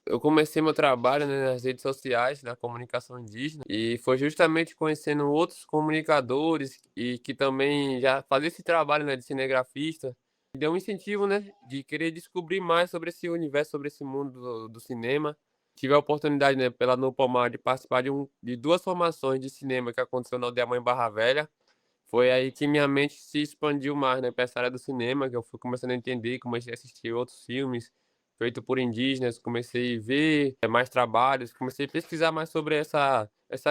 Eu comecei meu trabalho, né, nas redes sociais, na comunicação indígena, e foi justamente conhecendo outros comunicadores e que também já fazia esse trabalho, né, de cinegrafista, me deu um incentivo, né, de querer descobrir mais sobre esse universo, sobre esse mundo do cinema. Tive a oportunidade, né, pela Nupomar, de participar de 2 formações de cinema que aconteceu na Aldeia Mãe Barra Velha. Foi aí que minha mente se expandiu mais, né, pra essa área do cinema, que eu fui começando a entender, comecei a assistir outros filmes feito por indígenas, comecei a ver, mais trabalhos, comecei a pesquisar mais sobre essa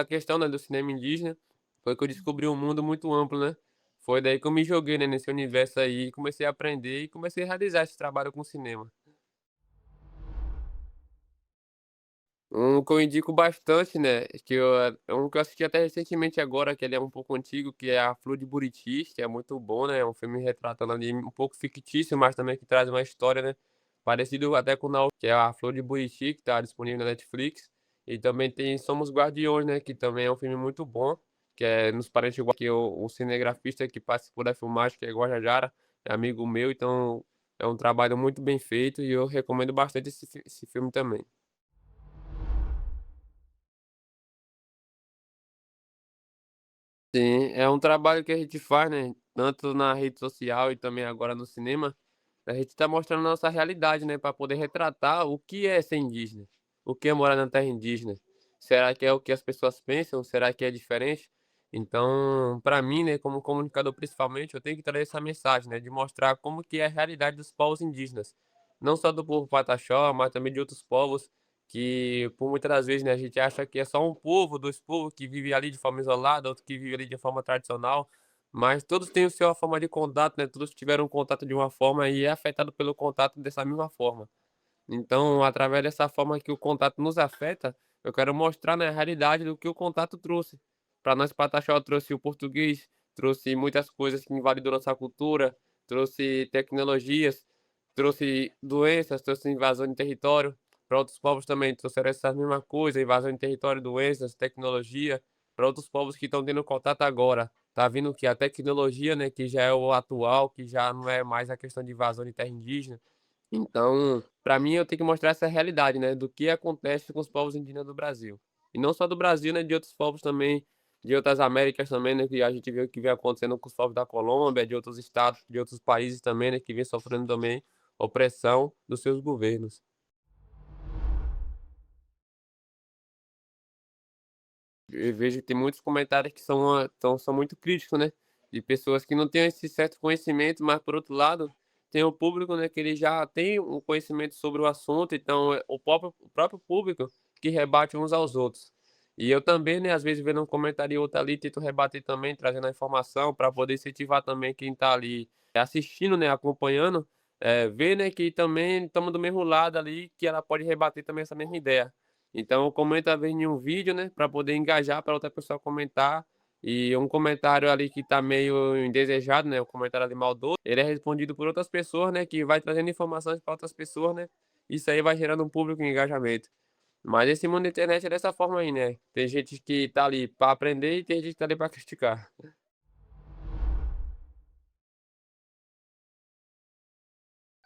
questão, né, do cinema indígena. Foi que eu descobri um mundo muito amplo, né. Foi daí que eu me joguei, né, nesse universo aí, comecei a aprender e comecei a realizar esse trabalho com cinema. Um que eu indico bastante, né, que eu é um que eu assisti até recentemente agora, que ele é um pouco antigo, que é A Flor de Buritis, que é muito bom, né, é um filme retratando ali um pouco fictício, mas também que traz uma história, né, parecido até com o Nau que é A Flor de Buriti, que tá disponível na Netflix. E também tem Somos Guardiões, né, que também é um filme muito bom, que é Nos Parentes Iguais, que o cinegrafista que participou da filmagem, que é Guajajara, é amigo meu, então é um trabalho muito bem feito e eu recomendo bastante esse filme também. Sim, é um trabalho que a gente faz, né, tanto na rede social e também agora no cinema, a gente tá mostrando a nossa realidade, né, para poder retratar o que é ser indígena, o que é morar na terra indígena. Será que é o que as pessoas pensam? Será que é diferente? Então, para mim, né, como comunicador principalmente, eu tenho que trazer essa mensagem, né, de mostrar como que é a realidade dos povos indígenas. Não só do povo Pataxó, mas também de outros povos que, por muitas das vezes, né, a gente acha que é só um povo, 2 povos que vive ali de forma isolada, outro que vive ali de forma tradicional, mas todos têm o sua forma de contato, né, todos tiveram contato de uma forma e é afetado pelo contato dessa mesma forma. Então, através dessa forma que o contato nos afeta, eu quero mostrar, né, a realidade do que o contato trouxe. Para nós Pataxó trouxe o português, trouxe muitas coisas que invalidou nossa cultura, trouxe tecnologias, trouxe doenças, trouxe invasão de território. Para outros povos também trouxeram essa mesma coisa, invasão de território, doenças, tecnologia. Para outros povos que estão tendo contato agora, tá vindo que a tecnologia, né, que já é o atual, que já não é mais a questão de invasão de terra indígena. Então, para mim, eu tenho que mostrar essa realidade, né, do que acontece com os povos indígenas do Brasil. E não só do Brasil, né, de outros povos também, de outras Américas também, né, que a gente vê o que vem acontecendo com os povos da Colômbia, de outros estados, de outros países também, né, que vem sofrendo também opressão dos seus governos. Eu vejo que tem muitos comentários que são muito críticos, né, de pessoas que não têm esse certo conhecimento, mas por outro lado, tem o público, né, que ele já tem um conhecimento sobre o assunto, então o próprio público que rebate uns aos outros. E eu também, né, às vezes vendo um comentário e outro ali, tento rebater também, trazendo a informação para poder incentivar também quem está ali assistindo, né, acompanhando, ver, né, que também estamos do mesmo lado ali, que ela pode rebater também essa mesma ideia. Então eu comento às vezes em um vídeo, né, para poder engajar para outra pessoa comentar, e um comentário ali que tá meio indesejado, né, o comentário ali maldoso, ele é respondido por outras pessoas, né, que vai trazendo informações para outras pessoas, né, isso aí vai gerando um público e engajamento. Mas esse mundo da internet é dessa forma aí, né, tem gente que tá ali para aprender e tem gente que tá ali para criticar.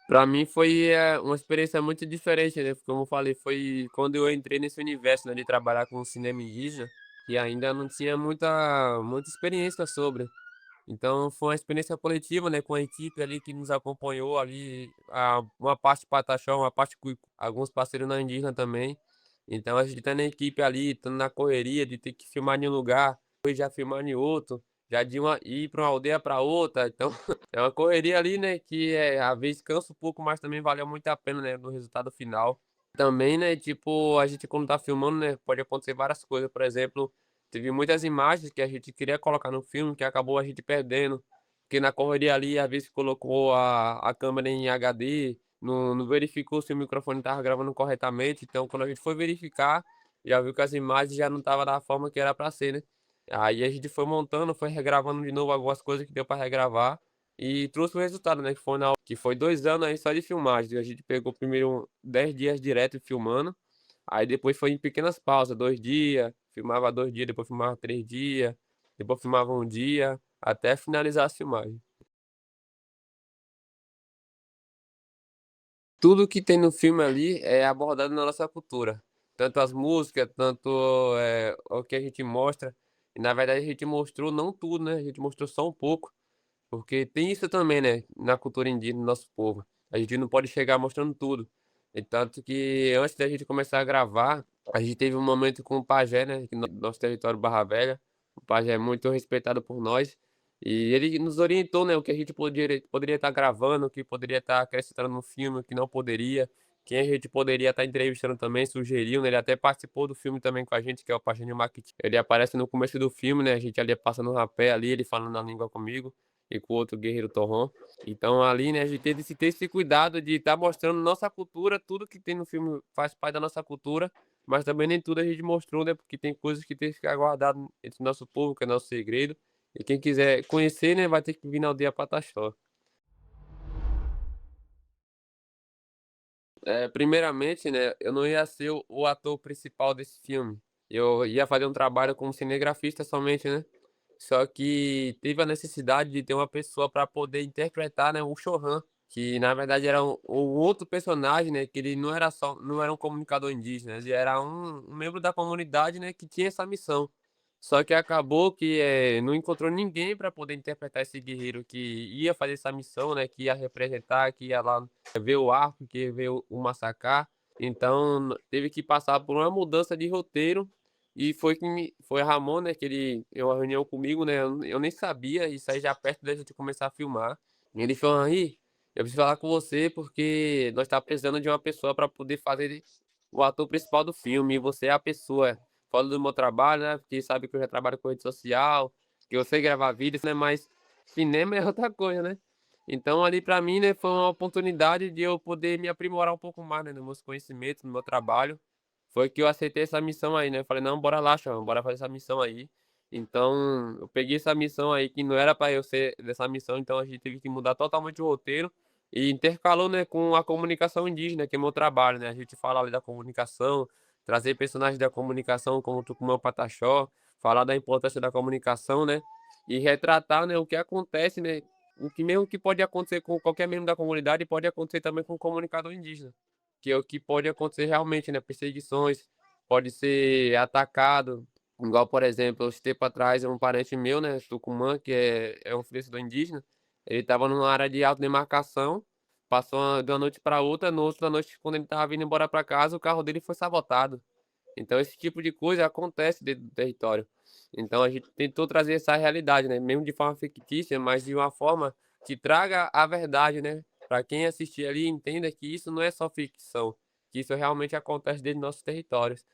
Pra mim foi, uma experiência muito diferente, né, como eu falei, foi quando eu entrei nesse universo, né, de trabalhar com cinema indígena, e ainda não tinha muita experiência sobre. Então foi uma experiência coletiva, né, com a equipe ali que nos acompanhou ali, uma parte Pataxó, uma parte Cuicu, alguns parceiros na indígena também. Então a gente tá na equipe ali, estando na correria de ter que filmar em um lugar, depois já filmar em outro, já de uma ir pra uma aldeia para outra, então é uma correria ali, né, que, às vezes cansa um pouco, mas também valeu muito a pena, né, no resultado final. Também, né, tipo, a gente quando tá filmando, né, pode acontecer várias coisas, por exemplo, teve muitas imagens que a gente queria colocar no filme que acabou a gente perdendo, porque na correria ali, às vezes colocou a câmera em HD, não verificou se o microfone estava gravando corretamente, então quando a gente foi verificar, já viu que as imagens já não estavam da forma que era para ser, né. Aí a gente foi montando, foi regravando de novo algumas coisas que deu para regravar, e trouxe o resultado, né, que foi 2 anos aí só de filmagem. A gente pegou primeiro 10 dias direto filmando, aí depois foi em pequenas pausas, 2 dias, filmava 2 dias, depois filmava 3 dias, depois filmava 1 dia, até finalizar as filmagens. Tudo que tem no filme ali é abordado na nossa cultura, tanto as músicas, tanto, o que a gente mostra, e na verdade a gente mostrou não tudo, né, a gente mostrou só um pouco, porque tem isso também, né, na cultura indígena do nosso povo, a gente não pode chegar mostrando tudo. E tanto que antes da gente começar a gravar, a gente teve um momento com o pajé, né, aqui no nosso território Barra Velha, o pajé é muito respeitado por nós, e ele nos orientou, né, o que a gente poderia estar gravando, o que poderia estar acrescentando no filme, o que não poderia, quem a gente poderia estar entrevistando também, sugeriu, né, ele até participou do filme também com a gente, que é o Pajé Maquiti. Ele aparece no começo do filme, né, a gente ali passando um rapé ali, ele falando a língua comigo e com o outro guerreiro torrão. Então ali, né, a gente tem que ter esse cuidado de estar mostrando nossa cultura, tudo que tem no filme faz parte da nossa cultura, mas também nem tudo a gente mostrou, né, porque tem coisas que tem que ficar guardado entre o nosso povo, que é nosso segredo, e quem quiser conhecer, né, vai ter que vir na aldeia Pataxó. Primeiramente, né, eu não ia ser o ator principal desse filme, eu ia fazer um trabalho como cinegrafista somente, né, só que teve a necessidade de ter uma pessoa para poder interpretar, né, o Chorran. Que na verdade era um outro personagem, né, que ele não era um comunicador indígena, ele era um membro da comunidade, né, que tinha essa missão. Só que acabou que, não encontrou ninguém para poder interpretar esse guerreiro que ia fazer essa missão, né, que ia representar, que ia lá ver o arco, que ia ver o massacrar. Então teve que passar por uma mudança de roteiro e foi Ramon, né, que ele tem uma reunião comigo, né, eu nem sabia, isso aí já perto da gente começar a filmar. E ele falou: "Aí, eu preciso falar com você porque nós tá precisando de uma pessoa para poder fazer o ator principal do filme, e você é a pessoa. Falo do meu trabalho, né, porque sabe que eu já trabalho com rede social, que eu sei gravar vídeos, né, mas cinema é outra coisa, né. Então ali pra mim, né, foi uma oportunidade de eu poder me aprimorar um pouco mais, né, nos meus conhecimentos, no meu trabalho. Foi que eu aceitei essa missão aí, né, eu falei: "Não, bora lá, chama, bora fazer essa missão aí". Então, eu peguei essa missão aí que não era pra eu ser dessa missão, então a gente teve que mudar totalmente o roteiro, e intercalou, né, com a comunicação indígena, que é meu trabalho, né, a gente fala ali da comunicação, trazer personagens da comunicação como o Tucumã Pataxó, falar da importância da comunicação, né, e retratar, né, o que acontece, né, o que mesmo que pode acontecer com qualquer membro da comunidade, pode acontecer também com o comunicador indígena, que é o que pode acontecer realmente, né, perseguições, pode ser atacado, igual, por exemplo, esse tempo atrás um parente meu, né, Tucumã, que é um fornecedor indígena, ele estava numa área de autodemarcação, passou de uma noite para outra, no outra noite, quando ele estava vindo embora para casa, o carro dele foi sabotado. Então esse tipo de coisa acontece dentro do território. Então a gente tentou trazer essa realidade, né, mesmo de forma fictícia, mas de uma forma que traga a verdade, né, para quem assistir ali entenda que isso não é só ficção, que isso realmente acontece dentro dos nossos territórios.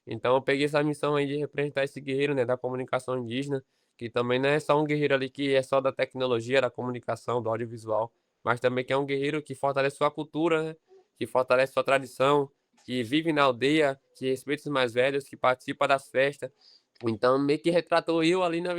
Então eu peguei essa missão aí de representar esse guerreiro, né, da comunicação indígena, que também não é só um guerreiro ali que é só da tecnologia, da comunicação, do audiovisual, mas também que é um guerreiro que fortalece sua cultura, né, que fortalece sua tradição, que vive na aldeia, que respeita os mais velhos, que participa das festas. Então meio que retratou eu ali na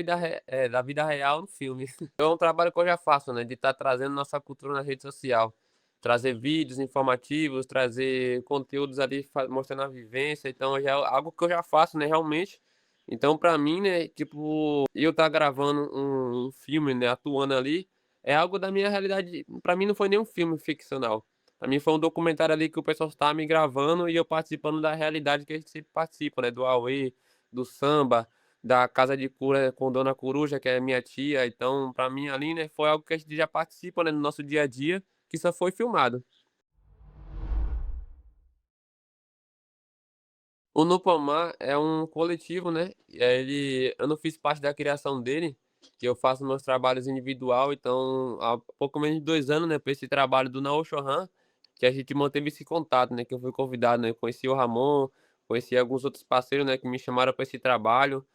da vida real no filme. Então é um trabalho que eu já faço, né, de estar trazendo nossa cultura na rede social. Trazer vídeos informativos, trazer conteúdos ali mostrando a vivência, então já é algo que eu já faço, né, realmente. Então pra mim, né, tipo, eu estar gravando um filme, né, atuando ali, é algo da minha realidade, pra mim não foi nem um filme ficcional. Pra mim foi um documentário ali que o pessoal estava me gravando e eu participando da realidade que a gente sempre participa, né, do auê, do samba, da casa de cura com Dona Coruja, que é minha tia, então pra mim ali, né, foi algo que a gente já participa, né, no nosso dia a dia, que só foi filmado. O Nupamar é um coletivo, né, eu não fiz parte da criação dele, que eu faço meus trabalhos individual, então há pouco menos de 2 anos, né, pra esse trabalho do Naô Chorran, que a gente manteve esse contato, né, que eu fui convidado, né, conheci o Ramon, conheci alguns outros parceiros, né, que me chamaram para esse trabalho.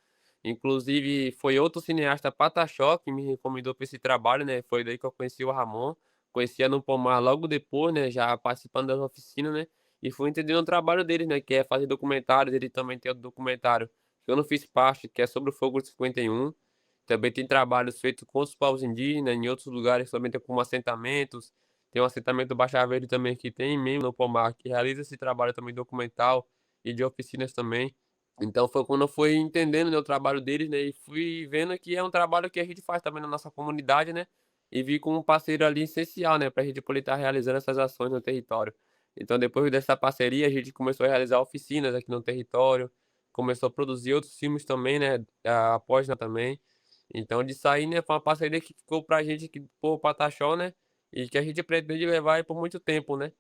Inclusive, foi outro cineasta Pataxó que me recomendou para esse trabalho, né, foi daí que eu conheci o Ramon, conheci a Nupomar logo depois, né, já participando das oficinas, né, e fui entendendo o trabalho deles, né, que é fazer documentários, ele também tem outro documentário que eu não fiz parte, que é sobre o Fogo de 51. Também tem trabalhos feitos com os povos indígenas, em outros lugares também tem como assentamentos, tem um assentamento Baixa Verde também que tem mesmo no Pomar, que realiza esse trabalho também documental e de oficinas também. Então foi quando eu fui entendendo, né, o trabalho deles, né, e fui vendo que é um trabalho que a gente faz também na nossa comunidade, né, e vi como um parceiro ali essencial, né, pra gente poder estar realizando essas ações no território. Então depois dessa parceria a gente começou a realizar oficinas aqui no território, começou a produzir outros filmes também, né, após, né, também. Então disso aí, né, foi uma parceria que ficou pra gente aqui por Pataxó, né, e que a gente pretende levar aí por muito tempo, né.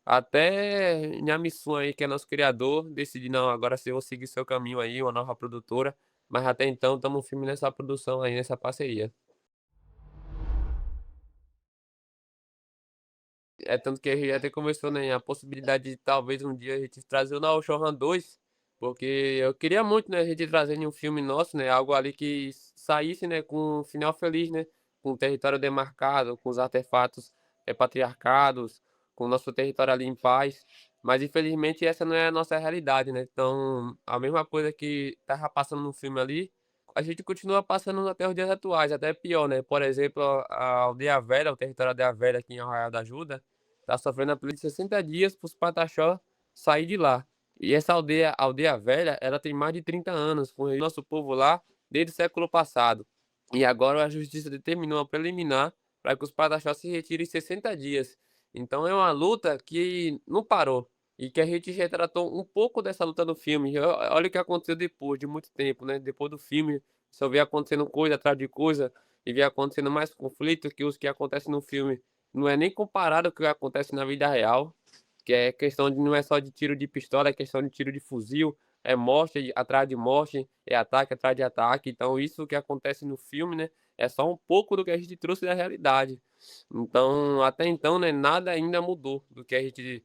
Até Inhamissun aí, que é nosso criador, decidir: "Não, agora você vou seguir seu caminho aí, uma nova produtora", mas até então estamos firme nessa produção aí, nessa parceria. É tanto que a gente até conversou, né, a possibilidade de talvez um dia a gente trazer o Nao Shohan 2, porque eu queria muito, né, a gente trazer em um filme nosso, né, algo ali que saísse, né, com um final feliz, né, com o território demarcado, com os artefatos repatriarcados, com o nosso território ali em paz, mas infelizmente essa não é a nossa realidade, né, então a mesma coisa que estava passando no filme ali, a gente continua passando até os dias atuais, até pior, né, por exemplo, a Aldeia Velha, o território Aldeia Velha aqui em Arraial da Ajuda, tá sofrendo apelo de 60 dias para os Pataxó sair de lá. E essa aldeia velha, ela tem mais de 30 anos com o nosso povo lá desde o século passado. E agora a justiça determinou uma preliminar para que os Pataxó se retirem em 60 dias. Então é uma luta que não parou e que a gente retratou um pouco dessa luta no filme. Olha o que aconteceu depois de muito tempo, né, depois do filme, só vê acontecendo coisa atrás de coisa e vê acontecendo mais conflitos que os que acontecem no filme. Não é nem comparado com o que acontece na vida real, que é questão de não é só de tiro de pistola, é questão de tiro de fuzil, é morte atrás de morte, é ataque atrás de ataque. Então isso que acontece no filme, né, é só um pouco do que a gente trouxe da realidade. Então, até então, né, nada ainda mudou do que a gente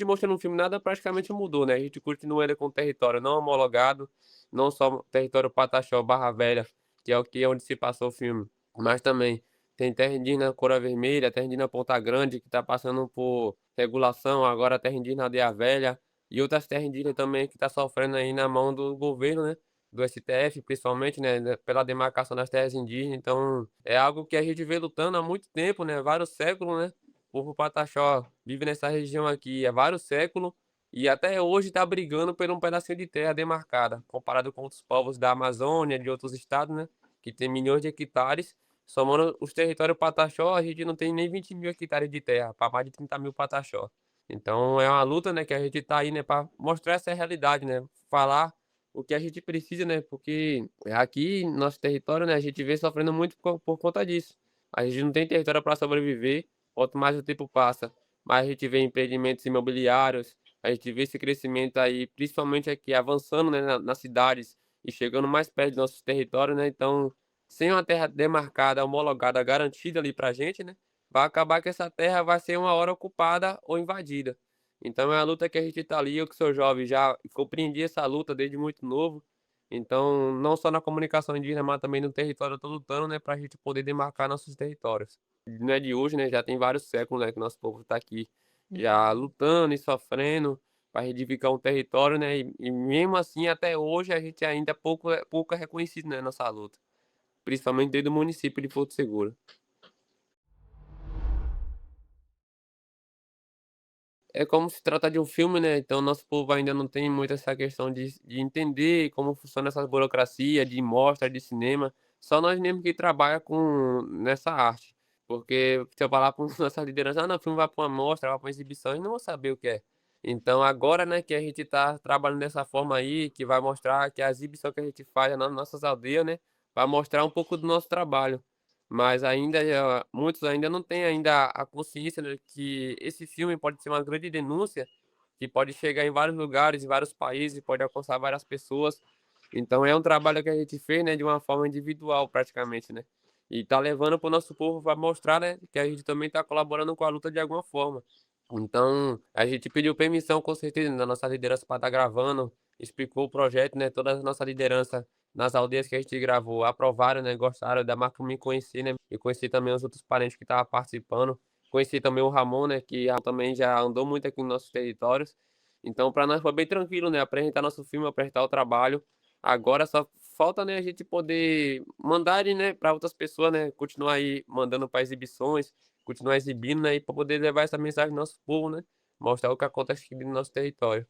mostrou no filme, nada praticamente mudou, né, a gente continua ainda com o território não homologado, não só o território Pataxó, Barra Velha, que é o que é onde se passou o filme, mas também tem terra indígena Cora Vermelha, terra indígena Ponta Grande, que está passando por regulação, agora a terra indígena Aldeia Velha, e outras terras indígenas também que está sofrendo aí na mão do governo, né, do STF, principalmente, né, pela demarcação das terras indígenas. Então, é algo que a gente vem lutando há muito tempo, né, vários séculos, né. O povo Pataxó vive nessa região aqui há vários séculos e até hoje está brigando por um pedacinho de terra demarcada, comparado com outros povos da Amazônia, de outros estados, né, que tem milhões de hectares. Somando os territórios Pataxó, a gente não tem nem 20.000 hectares de terra, para mais de 30.000 Pataxó. Então é uma luta, né, que a gente tá aí, né, para mostrar essa realidade, né, falar o que a gente precisa, né, porque aqui no nosso território, né, a gente vem sofrendo muito por conta disso. A gente não tem território para sobreviver, quanto mais o tempo passa, mais a gente vê empreendimentos imobiliários, a gente vê esse crescimento aí, principalmente aqui avançando, né, nas cidades e chegando mais perto do nosso território, né, então sem uma terra demarcada, homologada, garantida ali pra gente, né, vai acabar que essa terra vai ser uma hora ocupada ou invadida. Então é a luta que a gente tá ali, eu que sou jovem já compreendi essa luta desde muito novo, então não só na comunicação indígena, mas também no território eu tô lutando, né, pra gente poder demarcar nossos territórios. Não é de hoje, né, já tem vários séculos, né, que nosso povo tá aqui já lutando e sofrendo para reivindicar um território, né, e mesmo assim até hoje a gente ainda pouco é reconhecido, né, nossa luta. Principalmente dentro do município de Porto Seguro. É como se trata de um filme, né, então nosso povo ainda não tem muito essa questão de entender como funciona essa burocracia de mostra, de cinema, só nós mesmo que trabalha com nessa arte. Porque se eu falar para nossa liderança: "Ah, não, o filme vai para uma mostra, vai para uma exibição", eles não vão saber o que é. Então agora, né, que a gente tá trabalhando dessa forma aí, que vai mostrar que a exibição que a gente faz nas nossas aldeias, né, vai mostrar um pouco do nosso trabalho. Mas ainda, muitos ainda não têm ainda a consciência, né, que esse filme pode ser uma grande denúncia, que pode chegar em vários lugares, em vários países, pode alcançar várias pessoas. Então é um trabalho que a gente fez, né, de uma forma individual praticamente, né. E tá levando para o nosso povo para mostrar, né, que a gente também tá colaborando com a luta de alguma forma. Então, a gente pediu permissão com certeza da nossa liderança para estar gravando, explicou o projeto, né, toda a nossa liderança nas aldeias que a gente gravou aprovaram, né, gostaram da marca me conhecer, né, e conheci também os outros parentes que estavam participando. Conheci também o Ramon, né, que também já andou muito aqui nos nossos territórios. Então para nós foi bem tranquilo, né, apresentar nosso filme, apresentar o trabalho. Agora só falta, né, a gente poder mandar ele, né, para outras pessoas, né, continuar aí mandando para exibições, continuar exibindo, né, e para poder levar essa mensagem ao nosso povo, né, mostrar o que acontece aqui no nosso território.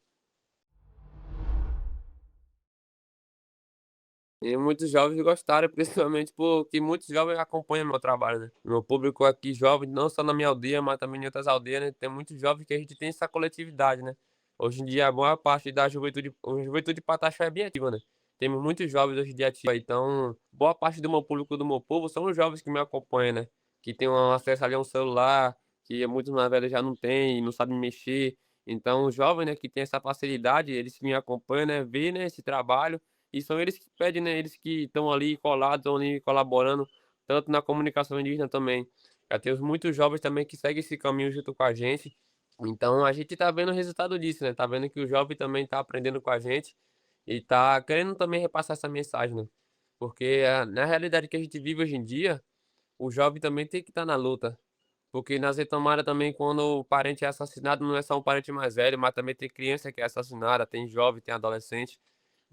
E muitos jovens gostaram, principalmente porque muitos jovens acompanham meu trabalho, né. Meu público aqui jovem, não só na minha aldeia, mas também em outras aldeias, né, tem muitos jovens que a gente tem essa coletividade, né. Hoje em dia a maior parte da juventude a juventude pataxó é bem ativa, né. Temos muitos jovens hoje em dia ativa, então boa parte do meu público, do meu povo, são os jovens que me acompanham, né, que tem um acesso ali a um celular, que muitos mais velhos já não têm, não sabem mexer. Então os jovens, né, que têm essa facilidade, eles me acompanham, né, vê, né, esse trabalho e são eles que pedem, né, eles que estão ali colados, estão ali colaborando, tanto na comunicação indígena também. Já temos muitos jovens também que seguem esse caminho junto com a gente, então a gente tá vendo o resultado disso, né, tá vendo que o jovem também tá aprendendo com a gente, e tá querendo também repassar essa mensagem, né. Porque na realidade que a gente vive hoje em dia, o jovem também tem que estar na luta, porque nas retomadas também quando o parente é assassinado, não é só um parente mais velho, mas também tem criança que é assassinada, tem jovem, tem adolescente.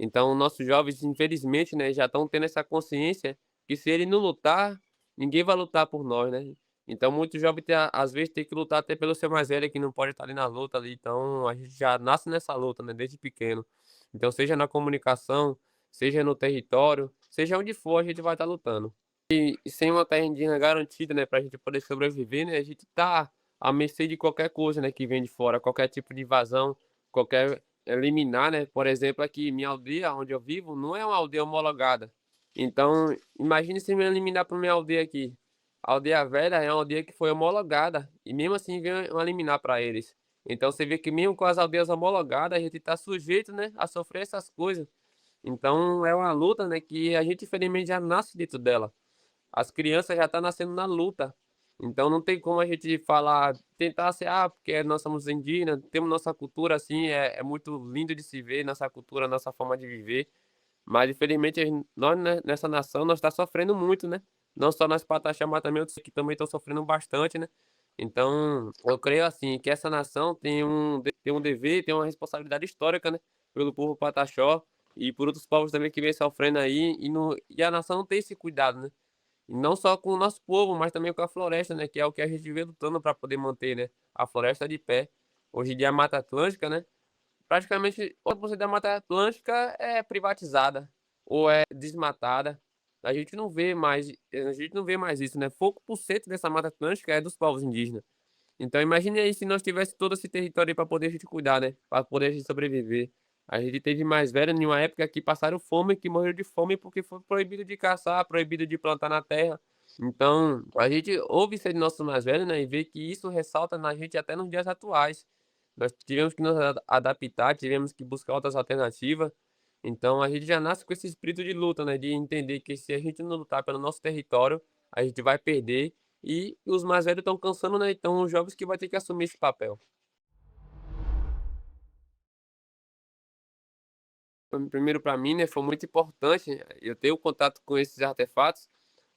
Então, nossos jovens, infelizmente, né, já estão tendo essa consciência que se ele não lutar, ninguém vai lutar por nós, né. Então muitos jovens tem às vezes tem que lutar até pelo seu mais velho que não pode estar ali na luta ali, então a gente já nasce nessa luta, né, desde pequeno. Então seja na comunicação, seja no território, seja onde for, a gente vai estar lutando. E sem uma terra indígena garantida, né, pra gente poder sobreviver, né, a gente tá à mercê de qualquer coisa, né, que vem de fora, qualquer tipo de invasão, qualquer liminar, né. Por exemplo, aqui minha aldeia, onde eu vivo, não é uma aldeia homologada. Então, imagine se me eliminar para minha aldeia aqui. A aldeia velha é uma aldeia que foi homologada, e mesmo assim vem uma liminar para eles. Então você vê que mesmo com as aldeias homologadas, a gente tá sujeito, né, a sofrer essas coisas. Então é uma luta, né, que a gente infelizmente já nasce dentro dela. As crianças já tá nascendo na luta, então não tem como a gente falar tentar ser: "Ah, porque nós somos indígenas, temos nossa cultura, assim, é muito lindo de se ver, nossa cultura, nossa forma de viver", mas infelizmente nós, né, nessa nação, nós tá sofrendo muito, né, não só nós Pataxó, mas também outros que também estão sofrendo bastante, né. Então, eu creio, assim, que essa nação tem um dever, tem uma responsabilidade histórica, né, pelo povo Pataxó e por outros povos também que vem sofrendo aí e a nação não tem esse cuidado, né. E não só com o nosso povo, mas também com a floresta, né, que é o que a gente vem lutando para poder manter, né, a floresta de pé. Hoje em dia a Mata Atlântica, né, praticamente 80% da Mata Atlântica é privatizada ou é desmatada. A gente não vê mais isso, né, pouco por cento dessa Mata Atlântica é dos povos indígenas. Então imagine aí se nós tivesse todo esse território aí pra poder a gente cuidar, né, pra poder a gente sobreviver. A gente teve mais velho em uma época que passaram fome, que morreram de fome porque foi proibido de caçar, proibido de plantar na terra. Então, a gente ouve isso aí de nossos mais velhos, né, e vê que isso ressalta na gente até nos dias atuais. Nós tivemos que nos adaptar, tivemos que buscar outras alternativas. Então a gente já nasce com esse espírito de luta, né, de entender que se a gente não lutar pelo nosso território, a gente vai perder e os mais velhos estão cansando, né, então os jovens que vai ter que assumir esse papel. Primeiro para mim, né, foi muito importante eu ter o contato com esses artefatos,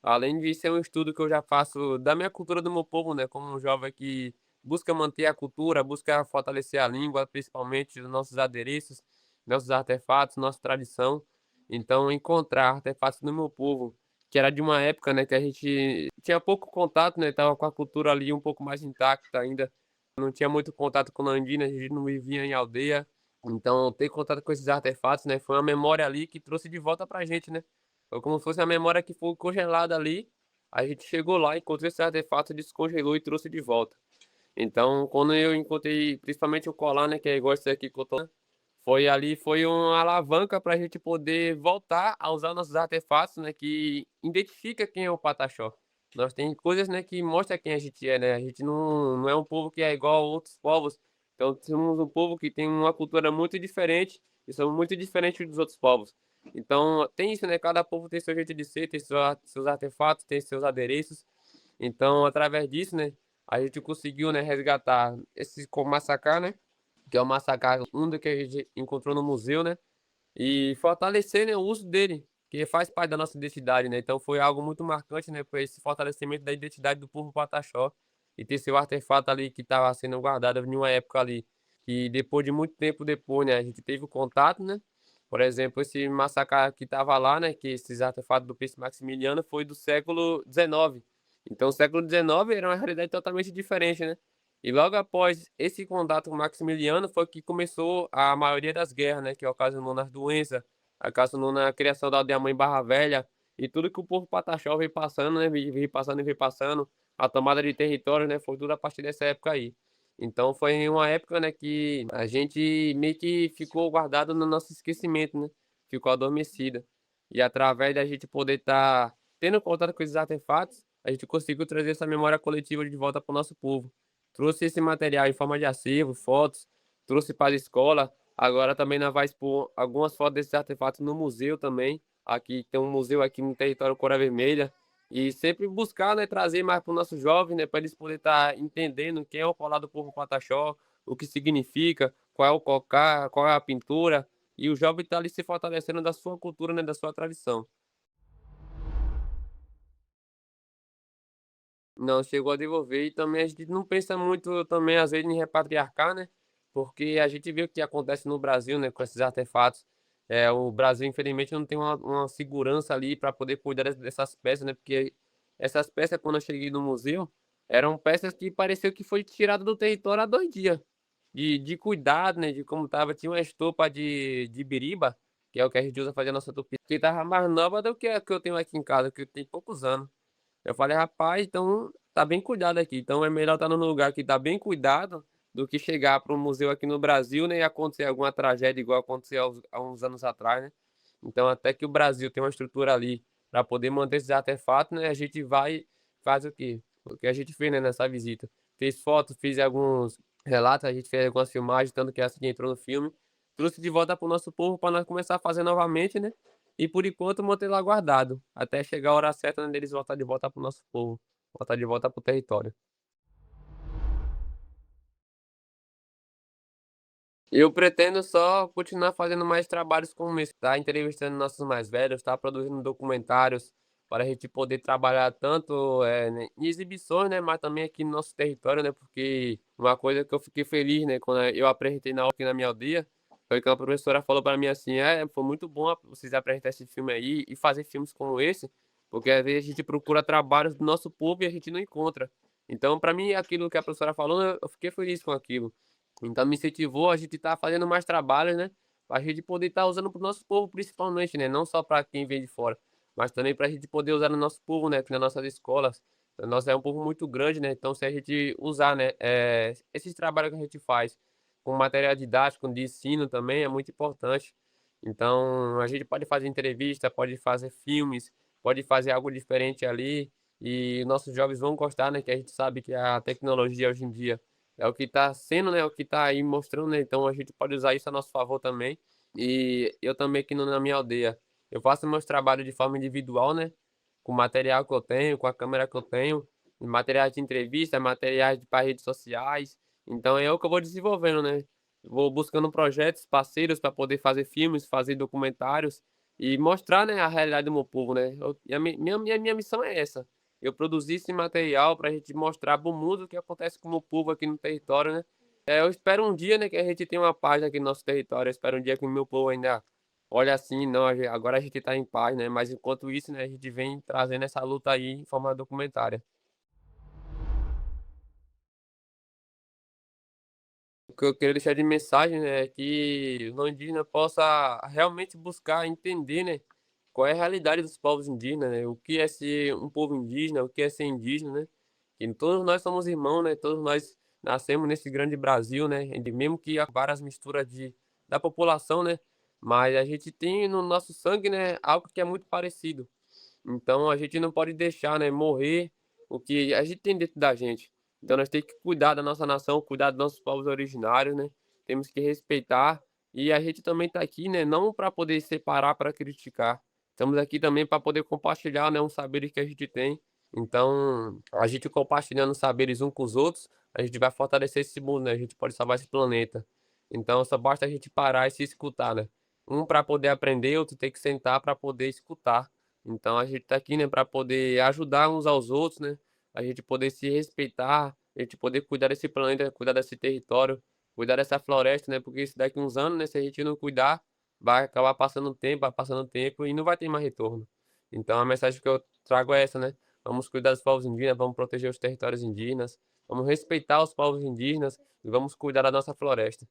além de ser um estudo que eu já faço da minha cultura, do meu povo, né, como um jovem que busca manter a cultura, busca fortalecer a língua, principalmente os nossos adereços, nossos artefatos, nossa tradição. Então encontrar artefatos do meu povo, que era de uma época, né, que a gente tinha pouco contato, né, estava com a cultura ali um pouco mais intacta ainda, não tinha muito contato com o Andina, a gente não vivia em aldeia. Então, ter contato com esses artefatos, né, foi uma memória ali que trouxe de volta pra gente, né. Foi como se fosse uma memória que foi congelada ali, a gente chegou lá, encontrou esse artefato, descongelou e trouxe de volta. Então, quando eu encontrei principalmente o colar, né, que é igual esse aqui que eu tô, foi uma alavanca pra gente poder voltar a usar nossos artefatos, né, que identifica quem é o Pataxó. Nós tem coisas, né, que mostra quem a gente é, né, a gente não é um povo que é igual a outros povos, então somos um povo que tem uma cultura muito diferente e somos muito diferentes dos outros povos. Então tem isso, né, cada povo tem seu jeito de ser, tem seus artefatos, tem seus adereços, então através disso, né, a gente conseguiu, né, resgatar esse como massacrar, né, que é o massacrar um do que a gente encontrou no museu, né, e fortalecer, né, o uso dele, que faz parte da nossa identidade, né, então foi algo muito marcante, né, foi esse fortalecimento da identidade do povo Pataxó, e ter seu artefato ali que estava sendo guardado em uma época ali, que depois de muito tempo depois, né, a gente teve o contato, né, por exemplo, esse massacre que estava lá, né, que esses artefatos do príncipe Maximiliano foi do século XIX. Então o século XIX era uma realidade totalmente diferente, né. E logo após esse contato com Maximiliano foi que começou a maioria das guerras, né, que ocasionou nas doenças, a caçando na criação da aldeia Mãe Barra Velha, e tudo que o povo pataxó vem passando, né, vem passando e vem passando, a tomada de território, né, foi tudo a partir dessa época aí. Então foi uma época, né, que a gente meio que ficou guardado no nosso esquecimento, né, ficou adormecida. E através da gente poder estar tendo contato com esses artefatos, a gente conseguiu trazer essa memória coletiva de volta para o nosso povo. Trouxe esse material em forma de acervo, fotos, trouxe para a escola. Agora também nós vai expor algumas fotos desses artefatos no museu também. Aqui tem um museu aqui no território Cora Vermelha. E sempre buscar, né, trazer mais para os nossos jovens, né, para eles poderem estar entendendo quem é o colar do povo pataxó, o que significa, qual é o cocá, qual é a pintura. E o jovem está ali se fortalecendo da sua cultura, né, da sua tradição. Não chegou a devolver e também a gente não pensa muito também às vezes em repatriar, né, porque a gente vê o que acontece no Brasil, né, com esses artefatos. O Brasil infelizmente não tem uma segurança ali para poder cuidar dessas peças, né, porque essas peças quando eu cheguei no museu, eram peças que pareceu que foi tirada do território há 2 dias, de cuidado, né, de como estava. Tinha uma estopa de biriba, que é o que a gente usa fazer a nossa tupi, que estava mais nova do que a que eu tenho aqui em casa, que tem poucos anos. Eu falei: "Rapaz, então tá bem cuidado aqui, então é melhor estar num lugar que tá bem cuidado, do que chegar para um museu aqui no Brasil, né, e acontecer alguma tragédia igual aconteceu há uns anos atrás, né". Então até que o Brasil tem uma estrutura ali para poder manter esses artefatos, né, a gente vai e faz o quê? O que a gente fez, né, nessa visita. Fez foto, fiz alguns relatos, a gente fez algumas filmagens, tanto que essa que entrou no filme, trouxe de volta para o nosso povo para nós começar a fazer novamente, né, e por enquanto manter lá guardado, até chegar a hora certa, né, deles voltar de volta para o nosso povo, voltar de volta para o território. Eu pretendo só continuar fazendo mais trabalhos como esse, tá entrevistando nossos mais velhos, tá produzindo documentários para a gente poder trabalhar tanto, né, em exibições, né, mas também aqui no nosso território, né, porque uma coisa que eu fiquei feliz, né, quando eu apresentei na aula aqui na minha aldeia, foi que a professora falou para mim assim: "É, foi muito bom vocês apresentar esse filme aí e fazer filmes como esse, porque às vezes a gente procura trabalhos do nosso povo e a gente não encontra". Então para mim aquilo que a professora falou, eu fiquei feliz com aquilo. Então me incentivou a gente estar fazendo mais trabalhos, né, pra gente poder estar usando para o nosso povo principalmente, né, não só para quem vem de fora, mas também para a gente poder usar no nosso povo, né, aqui nas nossas escolas. O nosso é um povo muito grande, né, então se a gente usar, né, esses trabalhos que a gente faz com material didático de ensino também é muito importante. Então a gente pode fazer entrevista, pode fazer filmes, pode fazer algo diferente ali, e nossos jovens vão gostar, né, que a gente sabe que a tecnologia hoje em dia é o que está sendo, né, é o que está aí mostrando, né, então a gente pode usar isso a nosso favor também. E eu também aqui na minha aldeia, eu faço meus trabalhos de forma individual, né, com o material que eu tenho, com a câmera que eu tenho, materiais de entrevista, materiais para redes sociais, então é o que eu vou desenvolvendo, né. Vou buscando projetos, parceiros para poder fazer filmes, fazer documentários e mostrar, né, a realidade do meu povo, né. E a minha missão é essa, eu produzir esse material para a gente mostrar para o mundo o que acontece com o meu povo aqui no território, né. Eu espero um dia, né, que a gente tenha uma paz aqui no nosso território, eu espero um dia que o meu povo ainda olhe assim: "Não, agora a gente está em paz", né, mas enquanto isso, né, a gente vem trazendo essa luta aí em forma documentária. O que eu queria deixar de mensagem, né, é que o não indígena possa realmente buscar entender, né, qual é a realidade dos povos indígenas, né, o que é ser um povo indígena, o que é ser indígena, né, que todos nós somos irmãos, né, todos nós nascemos nesse grande Brasil, né, e mesmo que há várias misturas da população, né, mas a gente tem no nosso sangue, né, algo que é muito parecido. Então a gente não pode deixar, né, morrer o que a gente tem dentro da gente. Então nós temos que cuidar da nossa nação, cuidar dos nossos povos originários, né. Temos que respeitar, e a gente também está aqui, né, não para poder separar, para criticar. Estamos aqui também para poder compartilhar, né, uns saberes que a gente tem. Então, a gente compartilhando saberes um com os outros, a gente vai fortalecer esse mundo, né, a gente pode salvar esse planeta. Então só basta a gente parar e se escutar, né. Um para poder aprender, outro tem que sentar para poder escutar. Então a gente tá aqui, né, para poder ajudar uns aos outros, né, a gente poder se respeitar, a gente poder cuidar desse planeta, cuidar desse território, cuidar dessa floresta, né, porque se daqui uns anos, né, se a gente não cuidar, vai acabar passando tempo, vai passando tempo e não vai ter mais retorno. Então a mensagem que eu trago é essa, né, vamos cuidar dos povos indígenas, vamos proteger os territórios indígenas, vamos respeitar os povos indígenas e vamos cuidar da nossa floresta.